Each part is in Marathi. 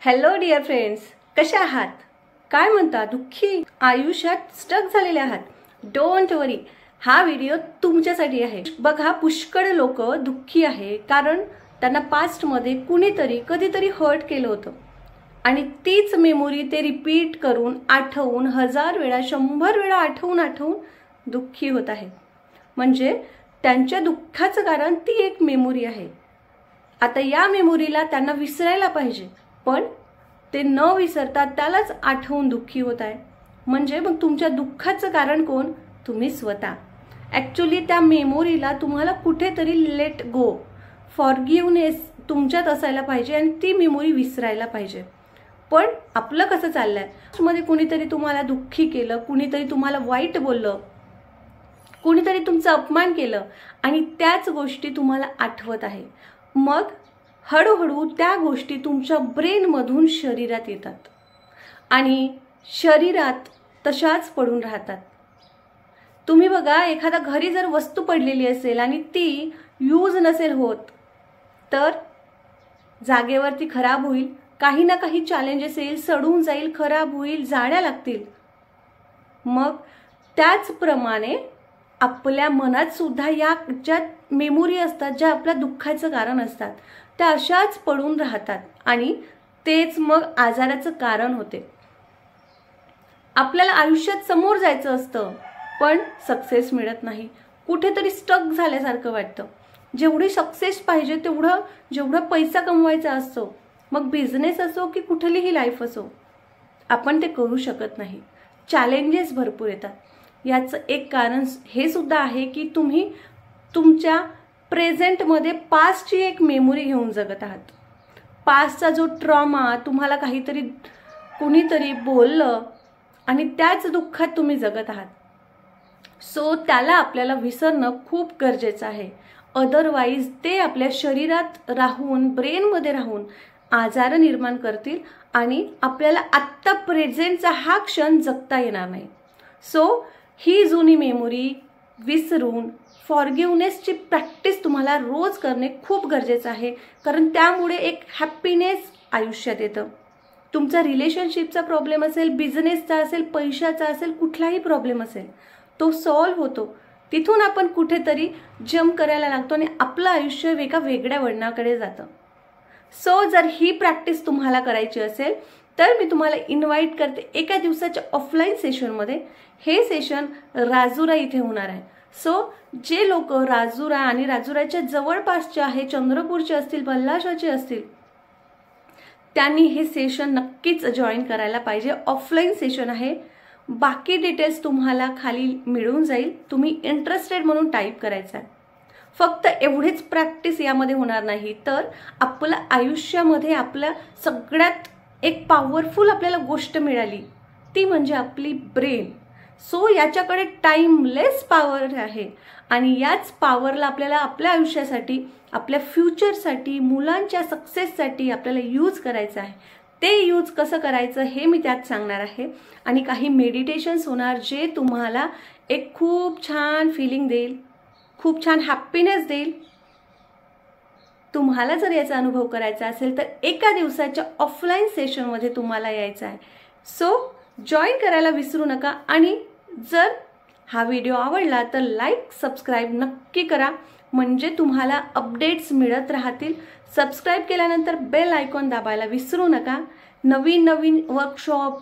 हॅलो डिअर फ्रेंड्स, कशा आहात? काय म्हणता? दुःखी आयुष्यात स्टक झालेले आहात? डोंट वरी, हा व्हिडिओ तुमच्यासाठी आहे. बघा, पुष्कळ लोक दुःखी आहे कारण त्यांना पास्ट मध्ये कुणीतरी कधीतरी हर्ट केलं होतं आणि तीच मेमोरी ते रिपीट करून आठवून 1000 वेळा 100 वेळा आठवून दुःखी होत आहे. म्हणजे त्यांच्या दुःखाचं कारण ती एक मेमोरी आहे. आता या मेमोरीला त्यांना विसरायला पाहिजे, पण ते न विसरता त्यालाच आठवून दुःखी होत आहे. म्हणजे मग तुमच्या दुःखाचं कारण कोण? तुम्ही स्वतः. ॲक्च्युली त्या मेमोरीला तुम्हाला कुठेतरी लेट गो, फॉरगिव्हनेस तुमच्यात असायला पाहिजे आणि ती मेमोरी विसरायला पाहिजे. पण आपलं कसं चाललंय, मध्ये कुणीतरी तुम्हाला दुःखी केलं, कुणीतरी तुम्हाला वाईट बोललं, कुणीतरी तुमचा अपमान केलं आणि त्याच गोष्टी तुम्हाला आठवत आहे. मग हळूहळू त्या गोष्टी तुमच्या ब्रेनमधून शरीरात येतात आणि शरीरात तशाच पडून राहतात. तुम्ही बघा, एखादा घरी जर वस्तू पडलेली असेल आणि ती यूज नसेल होत, तर जागेवरती खराब होईल, काही ना काही चॅलेंजेस येईल, सडून जाईल, खराब होईल, जाळ्या लागतील. मग त्याचप्रमाणे आपल्या मनात सुद्धा या ज्या मेमोरी असतात, ज्या आपल्या दुःखाचं कारण असतात, त्या अशाच पडून राहतात आणि तेच मग आजाराचं कारण होते. आपल्याला आयुष्यात समोर जायचं असतं पण सक्सेस मिळत नाही, कुठेतरी स्टक झाल्यासारखं वाटतं. जेवढी सक्सेस पाहिजे जेवढा पैसा कमवायचा असतो, मग बिझनेस असो की कुठलीही लाईफ असो, आपण ते करू शकत नाही. चॅलेंजेस भरपूर येतात. याचं एक कारण हे सुद्धा आहे की तुम्ही तुमच्या प्रेझेंटमध्ये पास्टची एक मेमोरी घेऊन जगत आहात. पास्टचा जो ट्रॉमा, तुम्हाला काहीतरी कुणीतरी बोललं आणि त्याच दुःखात तुम्ही जगत आहात. सो त्याला आपल्याला विसरणं खूप गरजेचं आहे. अदरवाईज ते आपल्या शरीरात राहून, ब्रेनमध्ये राहून आजार निर्माण करतील आणि आपल्याला आत्ता प्रेझेंटचा हा क्षण जगता येणार नाही. सो ही जुनी मेमोरी विसरून फॉरगिव्हनेसची प्रॅक्टिस तुम्हाला रोज करणे खूप गरजेचं आहे, कारण त्यामुळे एक हॅपीनेस आयुष्यात येतं. तुमचा रिलेशनशिपचा प्रॉब्लेम असेल, बिझनेसचा असेल, पैशाचा असेल, कुठलाही प्रॉब्लेम असेल, तो सॉल्व्ह होतो. तिथून आपण कुठेतरी जम्प करायला लागतो आणि आपलं आयुष्य एका वेगळ्या वळणाकडे जातं. सो जर ही प्रॅक्टिस तुम्हाला करायची असेल तर मी तुम्हाला इन्व्हाइट करते एका दिवसाच्या ऑफलाईन सेशनमध्ये. हे सेशन राजुरा इथे होणार आहे. सो जे लोक राजुरा आणि राजुराच्या जवळपासचे आहे, चंद्रपूरचे असतील, बल्लाशाचे असतील, त्यांनी हे सेशन नक्कीच जॉईन करायला पाहिजे. ऑफलाईन सेशन आहे. बाकी डिटेल्स तुम्हाला खाली मिळून जाईल. तुम्ही इंटरेस्टेड म्हणून टाईप करायचं आहे. फक्त एवढीच प्रॅक्टिस यामध्ये होणार नाही, तर आपल्या आयुष्यामध्ये आपल्या सगळ्यात एक पॉवरफुल आपल्याला गोष्ट मिळाली, ती म्हणजे आपली ब्रेन. सो याच्याकडे टाइमलेस पॉवर आहे आणि याच पॉवरला आपल्याला आपल्या आयुष्यासाठी, आपल्या फ्युचरसाठी, मुलांच्या सक्सेससाठी आपल्याला यूज करायचं आहे. ते यूज कसं करायचं हे मी त्यात सांगणार आहे आणि काही मेडिटेशन्स होणार जे तुम्हाला एक खूप छान फिलिंग देईल, खूप छान हॅपीनेस देईल. तुम्हाला जर याचा अनुभव करायचा असेल तर एका दिवसाच्या ऑफलाईन सेशनमध्ये तुम्हाला यायचं आहे. सो जॉईन करायला विसरू नका आणि जर हा व्हिडिओ आवडला तर लाईक, सबस्क्राईब नक्की करा, म्हणजे तुम्हाला अपडेट्स मिळत राहतील. सबस्क्राईब केल्यानंतर बेल आयकॉन दाबायला विसरू नका. नवीन वर्कशॉप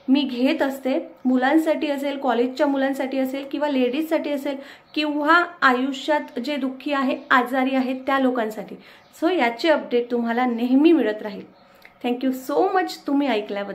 मी घेत असते. मुलांसाठी असेल, कॉलेजच्या मुलांसाठी असेल किंवा लेडीजसाठी असेल किंवा आयुष्यात जे दुःखी आहे, आजारी आहेत त्या लोकांसाठी. सो याचे अपडेट तुम्हाला नेहमी मिळत राहील. थँक्यू सो मच तुम्ही ऐकल्याबद्दल.